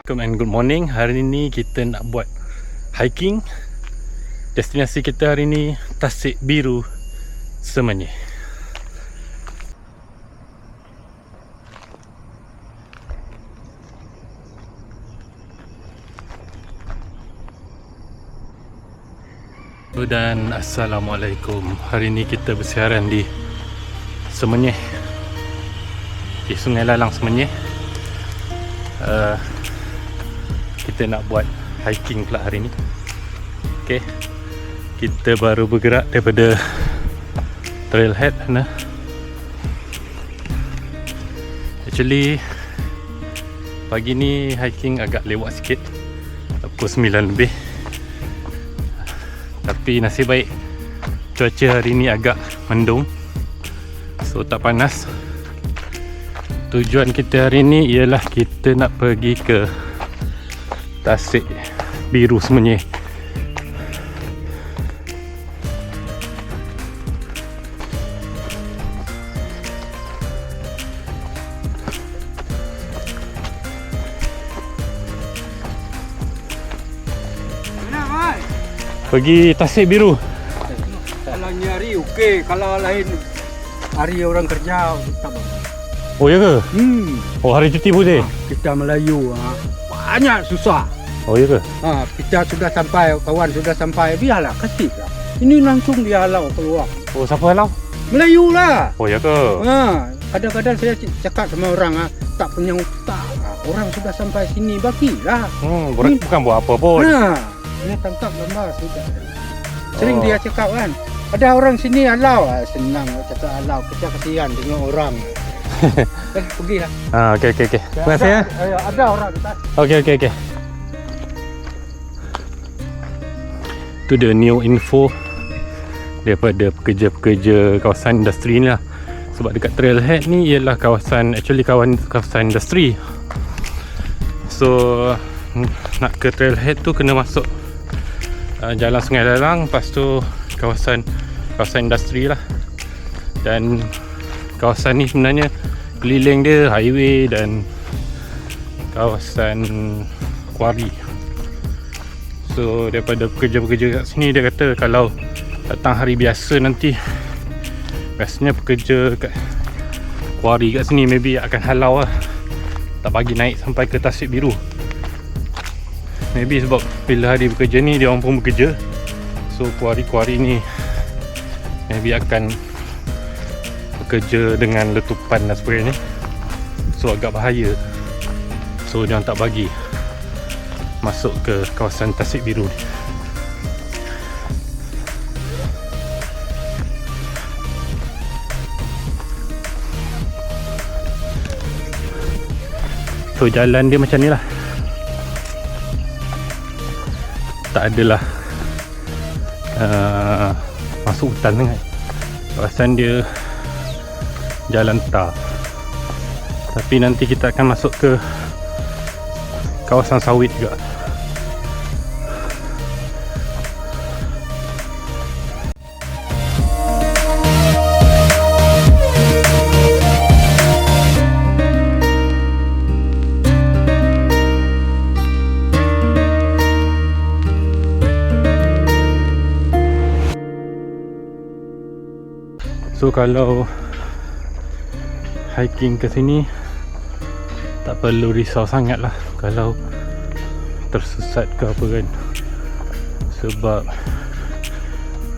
Assalamualaikum and good morning. Hari ini kita nak buat hiking. Destinasi kita hari ini Tasik Biru Semenyih. Dan Assalamualaikum. Hari ini kita bersiaran di Semenyih, di Sungai Lalang Semenyih. Kita nak buat hiking pula hari ni. Okay, kita baru bergerak daripada trailhead sana. Actually pagi ni hiking agak lewat sikit, pukul 9 lebih. Tapi nasib baik cuaca hari ni agak mendung, so tak panas. Tujuan kita hari ni ialah kita nak pergi ke Tasik Biru Semenyih. Mana, Mai? Pergi Tasik Biru. Kalau nyari okey, kalau lain hari orang kerja tak apa. Oh ya ke? Oh, hari cuti putih. Kita Melayu banyak susah. Oh ya ke? Kita sudah sampai, kawan sudah sampai, biarlah kasih lah. Ini langsung dia halau keluar. Oh, siapa halau? Melayu lah. Oh ya ke? Kadang-kadang saya cakap sama orang tak punya otak. Orang sudah sampai sini, bagilah. Bukan buat apa pun. Ini tangkap gambar sudah. Sering dia cakap kan, ada orang sini halau. Senang cakap halau, kita kasihan dengan orang. Pergilah. Okey. Terima kasih ya. Ada orang atas. Okey. Itu the new info daripada pekerja-pekerja kawasan industri ni lah. Sebab dekat trailhead ni ialah kawasan industri. So nak ke trailhead tu kena masuk jalan Sungai Lalang, lepas tu kawasan industri lah. Dan kawasan ni sebenarnya keliling dia highway dan kawasan kuari. So daripada pekerja-pekerja kat sini, dia kata kalau datang hari biasa nanti, biasanya pekerja kat kuari kat sini maybe akan halau lah, tak bagi naik sampai ke Tasik Biru. Maybe sebab bila hari bekerja ni dia orang pun bekerja, so kuari-kuari ni maybe akan bekerja dengan letupan dan sebagainya, so agak bahaya. So dia orang tak bagi masuk ke kawasan Tasik Biru ni. So jalan dia macam ni lah, tak adalah masuk hutan sangat. Kawasan dia jalan tar, tapi nanti kita akan masuk ke kawasan sawit juga. So kalau hiking ke sini tak perlu risau sangat lah kalau tersesat ke apa kan, sebab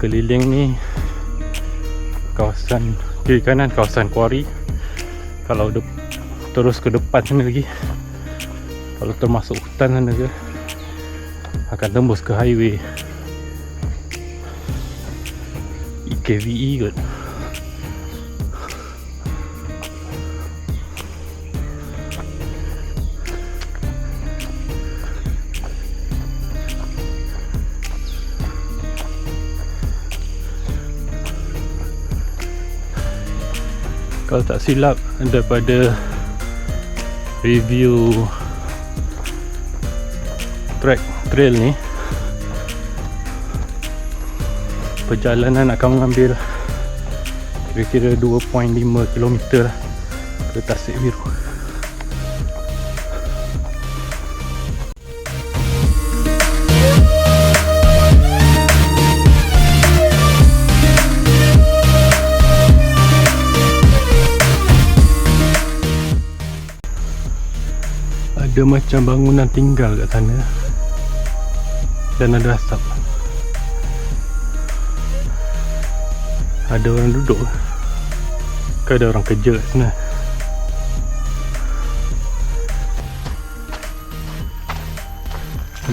keliling ni kawasan kiri kanan kawasan kuari. Kalau terus ke depan sana lagi, kalau termasuk hutan sana ke, akan tembus ke highway EKVE kot. Kalau tak silap, daripada review trail ni, perjalanan akan mengambil kira-kira 2.5 km lah ke Tasik Biru. Ada macam bangunan tinggal kat sana dan ada asap. Ada orang duduk ke ada orang kerja kat sana?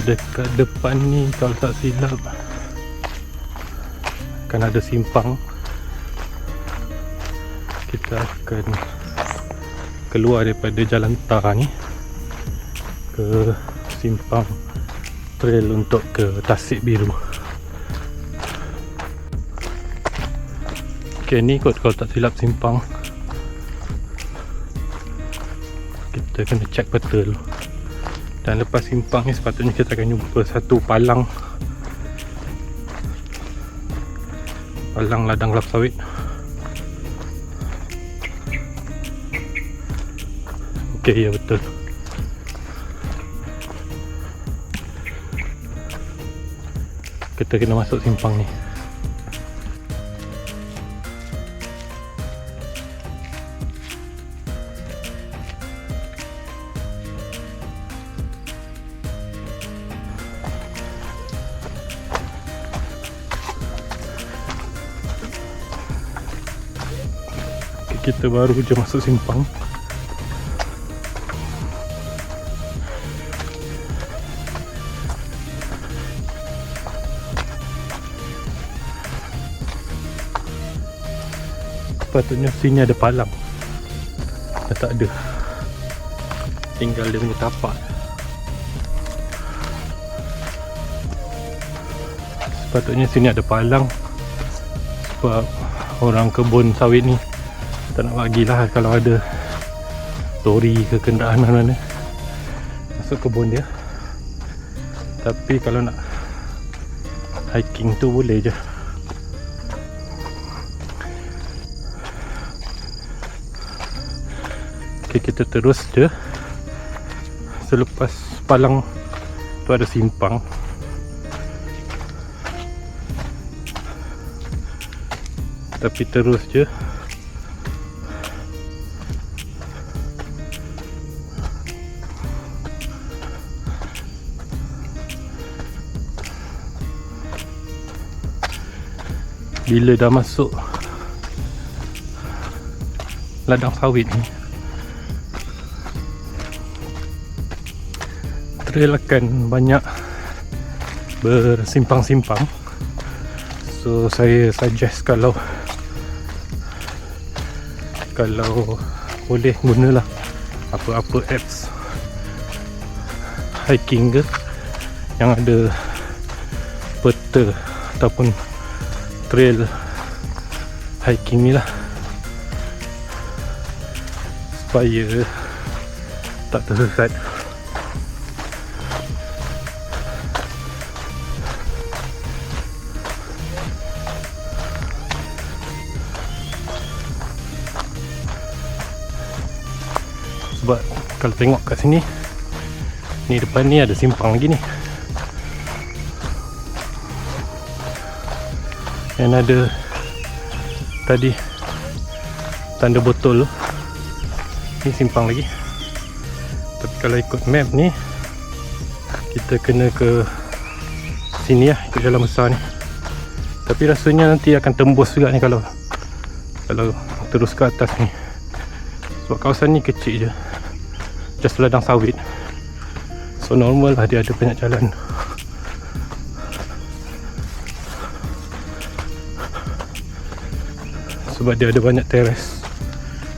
Dekat depan ni kalau tak silap akan ada simpang. Kita akan keluar daripada jalan tar ni ke simpang trail untuk ke Tasik Biru. Ok, ni kot kalau tak silap simpang. Kita kena check peta dulu. Dan lepas simpang ni sepatutnya kita akan jumpa satu palang ladang kelapa sawit. Ok, ya betul. Kita kena masuk simpang ni. Kita baru je masuk simpang. Sepatutnya sini ada palang. Dah tak ada. Tinggal dia punya tapak. Sepatutnya sini ada palang. Sebab orang kebun sawit ni tak nak bagilah kalau ada lori ke kenderaan mana-mana masuk kebun dia. Tapi kalau nak hiking tu boleh je. Ok, kita terus je. Selepas palang tu ada simpang. Tapi terus je. Bila dah masuk ladang sawit ni, trail akan banyak bersimpang-simpang. So saya suggest kalau boleh gunalah apa-apa apps hiking ke yang ada peta ataupun trail hiking ni lah, supaya tak tersesat. Sebab kalau tengok kat sini, ni depan ni ada simpang lagi ni. Yang ada tadi tanda botol tu, ni simpang lagi. Tapi kalau ikut map ni, kita kena ke sini lah, ikut jalan besar ni. Tapi rasanya nanti akan tembus juga ni kalau terus ke atas ni. Sebab kawasan ni kecil je, just ladang sawit. So normal lah dia ada banyak jalan. Sebab dia ada banyak teres,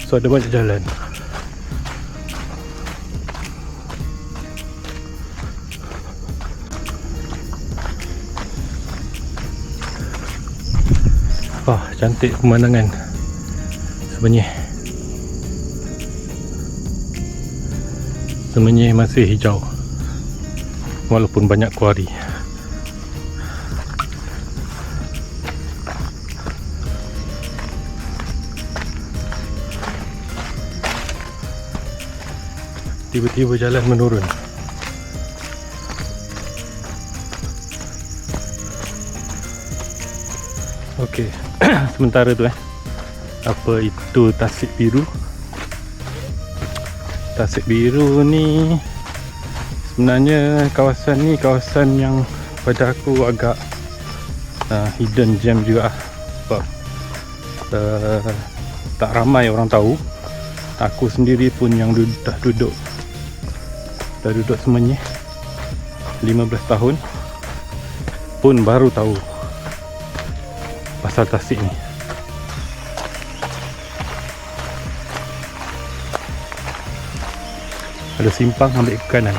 so ada banyak jalan. Wah, cantik pemandangan sebenarnya. Sebenarnya masih hijau walaupun banyak kuari. Tiba-tiba jalan menurun. Okey, sementara tu apa itu Tasik Biru. Tasik Biru ni Sebenarnya kawasan ni kawasan yang pada aku agak hidden gem juga sebab tak ramai orang tahu. Aku sendiri pun yang dah duduk semuanya 15 tahun pun baru tahu pasal tasik ni. Ada simpang ambil ke kanan.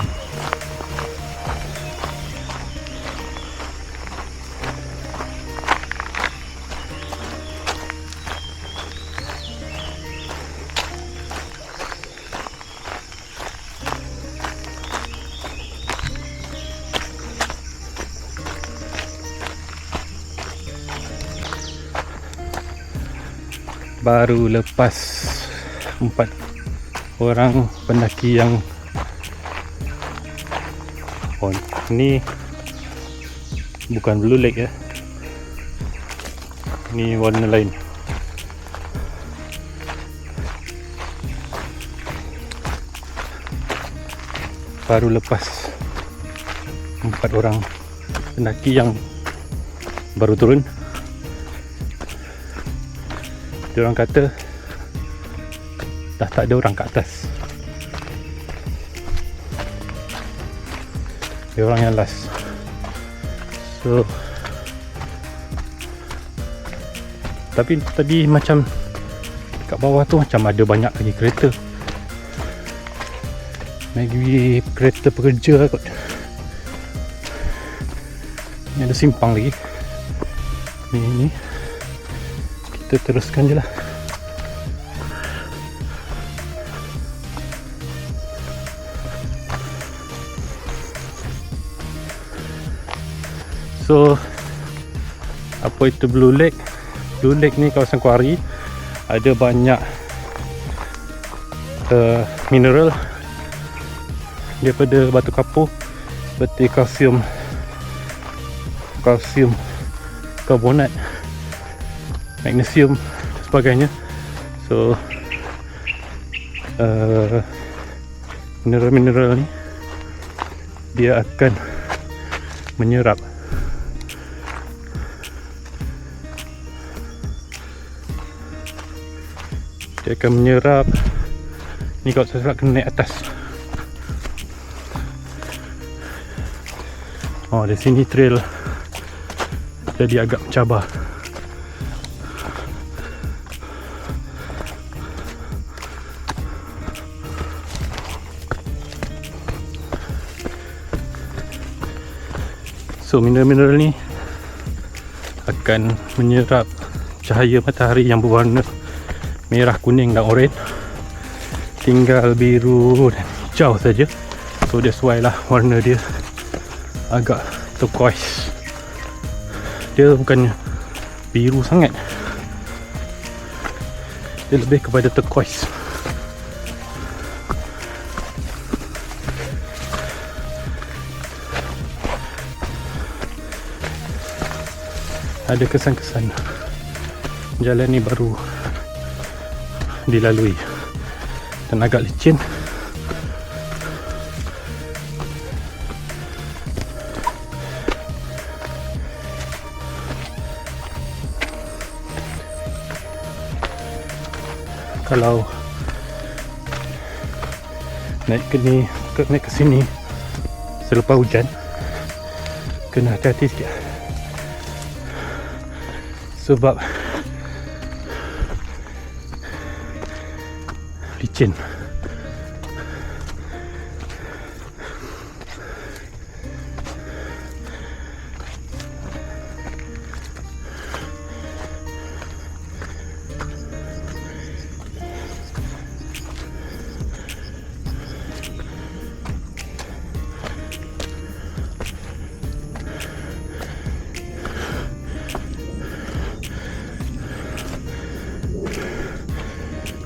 Baru lepas 4 orang pendaki yang ni bukan Blue Lake ya, ni warna lain. Baru lepas 4 orang pendaki yang baru turun. Diorang kata dah tak ada orang kat atas. Diorang yang last. So tapi tadi macam kat bawah tu macam ada banyak lagi kereta. Maybe kereta pekerja kot. Ni ada simpang lagi. Ni kita teruskan je lah. So apa itu Blue Lake? Blue Lake ni kawasan kuari, ada banyak mineral daripada batu kapur seperti kalsium karbonat, magnesium dan sebagainya. So mineral-mineral ni dia akan menyerap ni. Kalau saya kena naik atas. Di sini trail jadi agak mencabar. So mineral-mineral ni akan menyerap cahaya matahari yang berwarna merah, kuning dan oranye. Tinggal biru dan hijau saja. So that's why lah warna dia agak turquoise. Dia bukan biru sangat, dia lebih kepada turquoise. Ada kesan-kesan jalan ni baru dilalui dan agak licin. Kalau naik ke sini selepas hujan, kena hati-hati sikit sebab licin.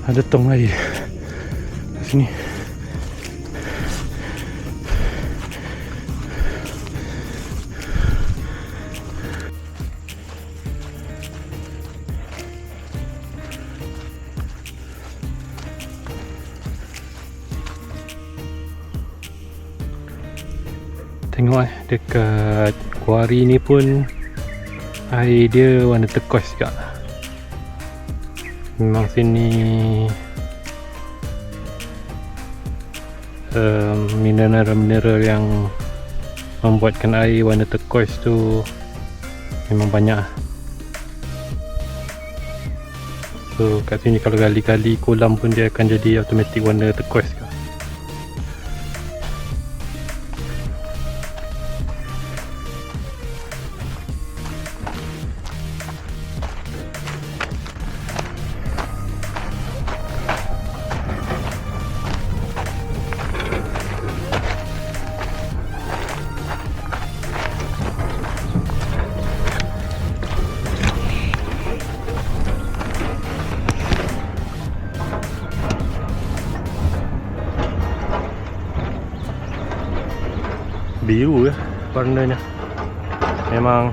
Ada tong air di sini. Tengok dekat kuari ni pun air dia warna turquoise juga. Memang sini mineral-mineral yang membuatkan air warna turquoise tu memang banyak. So kat sini kalau gali-gali kolam pun dia akan jadi automatic warna turquoise juga. Biru ya warnanya, memang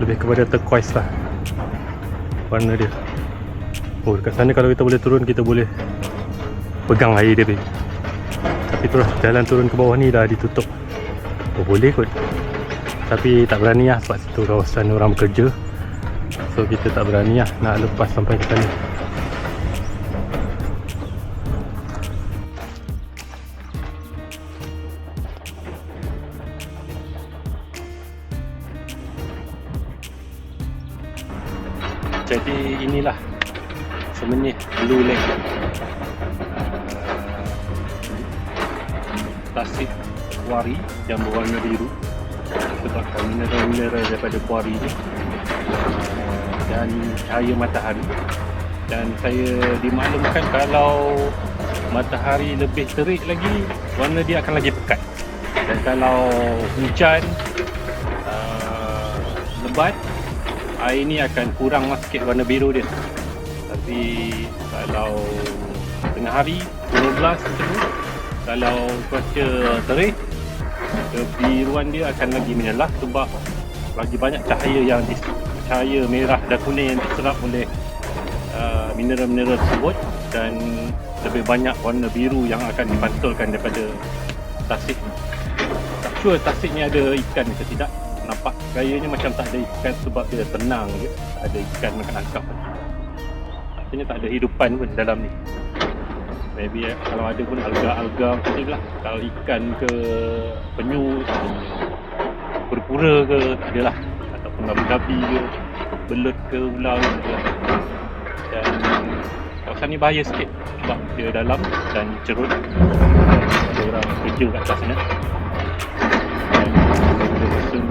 lebih kepada turquoise lah warna dia. Oh, dekat sana kalau kita boleh turun, kita boleh pegang air dia. Tapi terus jalan turun ke bawah ni dah ditutup. Oh, boleh kot, tapi tak berani lah sebab situ kawasan orang bekerja. So kita tak berani lah nak lepas sampai ke sana. Jadi inilah sebenarnya Blue Lake, tasik kuari yang berwarna biru sebabkan mineral-mineral daripada kuari ni dan cahaya matahari. Dan saya dimaklumkan kalau matahari lebih terik lagi, warna dia akan lagi pekat. Dan kalau hujan lebat, air ni akan kurang sikit warna biru dia. Tapi kalau tengah hari 12 macam tu, kalau cuaca terik, kebiruan dia akan lagi menyelah sebab lagi banyak cahaya merah dan kuning yang diserap oleh mineral-mineral tersebut, dan lebih banyak warna biru yang akan dipantulkan daripada tasik. Tak sure tasik ni ada ikan ke tidak. Nampak gayanya macam tak ada ikan sebab dia tenang je, tak ada ikan makan angkap. Maksudnya tak ada hidupan pun dalam ni. Maybe kalau ada pun alga-alga macam tu lah. Kalau ikan ke penyu, pura-pura ke tak ada lah. Ataupun gabi-gabi ke, belut ke, ular ke lah. Dan kawasan ni bahaya sikit sebab dia dalam dan cerut. Ada orang kerja kat atas sana.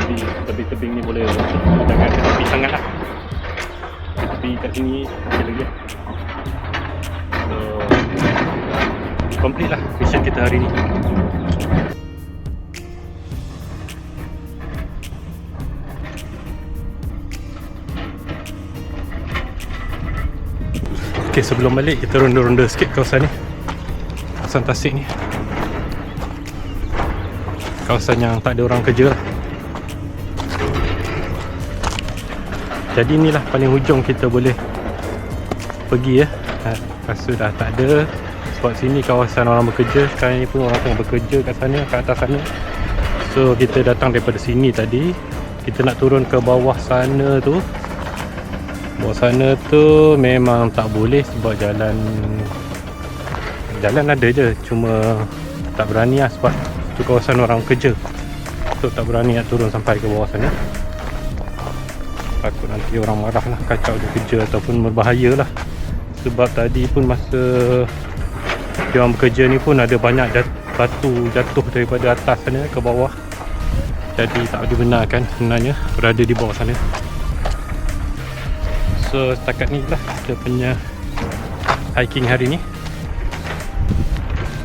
Di tebing-tebing ni boleh jangan ke tepi sangat lah. Tapi kat sini okey lagi. So complete lah mission kita hari ni. Ok, sebelum balik kita ronda-ronda sikit kawasan ni, kawasan tasik ni, kawasan yang tak ada orang kerja lah. Jadi inilah paling hujung kita boleh pergi ya. Lepas tu dah tak ada, sebab sini kawasan orang bekerja. Sekarang ni pun orang tengah bekerja kat sana, kat atas sana. So kita datang daripada sini tadi, kita nak turun ke bawah sana tu. Bawah sana tu memang tak boleh sebab jalan ada je, cuma tak berani lah sebab tu kawasan orang kerja. So tak berani nak turun sampai ke bawah sana. Takut nanti orang marah lah, kacau dia kerja ataupun berbahaya lah. Sebab tadi pun masa dia orang bekerja ni pun ada banyak batu jatuh daripada atas sana ke bawah. Jadi tak dibenarkan sebenarnya berada di bawah sana. So setakat ni lah kita punya hiking hari ni.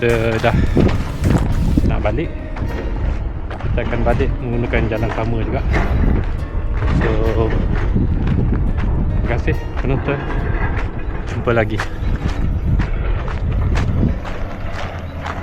Kita dah nak balik. Kita akan balik menggunakan jalan sama juga. So terima kasih penonton. Jumpa lagi.